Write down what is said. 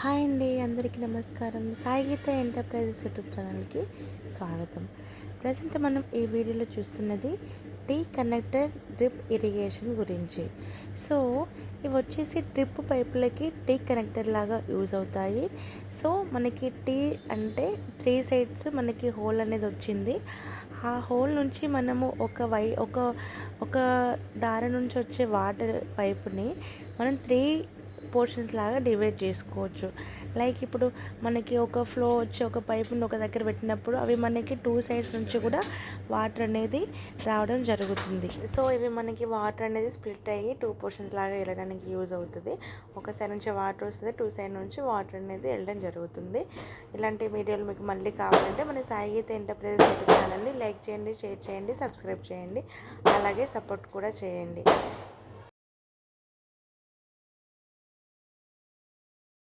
Hi అండి, అందరికీ నమస్కారం. సాయి గీత ఎంటర్ప్రైజెస్ యూట్యూబ్ ఛానల్కి స్వాగతం. ప్రజెంట్ మనం ఈ వీడియోలో చూస్తున్నది టీ కనెక్టర్ డ్రిప్ ఇరిగేషన్ గురించి. సో ఇవి వచ్చేసి డ్రిప్ పైపులకి టీ కనెక్టర్ లాగా యూజ్ అవుతాయి. సో మనకి టీ అంటే 3 సైడ్స్ మనకి హోల్ అనేది వచ్చింది. ఆ హోల్ నుంచి మనము ఒక దారి నుంచి వచ్చే వాటర్ పైపుని మనం 3 పోర్షన్స్ లాగా డివైడ్ చేసుకోవచ్చు. లైక్ ఇప్పుడు మనకి ఒక ఫ్లో వచ్చి ఒక పైపుని ఒక దగ్గర పెట్టినప్పుడు అవి మనకి 2 సైడ్స్ నుంచి కూడా వాటర్ అనేది రావడం జరుగుతుంది. సో ఇవి మనకి వాటర్ అనేది స్ప్లిట్ అయ్యి 2 పోర్షన్స్ లాగా వెళ్ళడానికి యూజ్ అవుతుంది. ఒక సైడ్ నుంచి వాటర్ వస్తుంది, 2 సైడ్ నుంచి వాటర్ అనేది వెళ్ళడం జరుగుతుంది. ఇలాంటి వీడియోలు మీకు మళ్ళీ కావాలంటే మన సాయి గీత ఎంటర్ప్రైజెస్ ఛానల్ని లైక్ చేయండి, షేర్ చేయండి, సబ్స్క్రైబ్ చేయండి, అలాగే సపోర్ట్ కూడా చేయండి.